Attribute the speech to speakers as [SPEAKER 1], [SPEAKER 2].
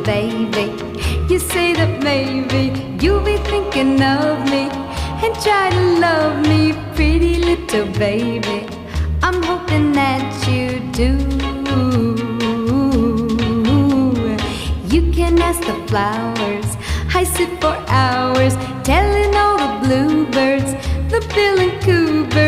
[SPEAKER 1] Baby, you say that maybe you'll be thinking of me and try to love me, pretty little baby. I'm hoping that you do. You can ask the flowers, I sit for hours telling all the bluebirds, the bill and coo birds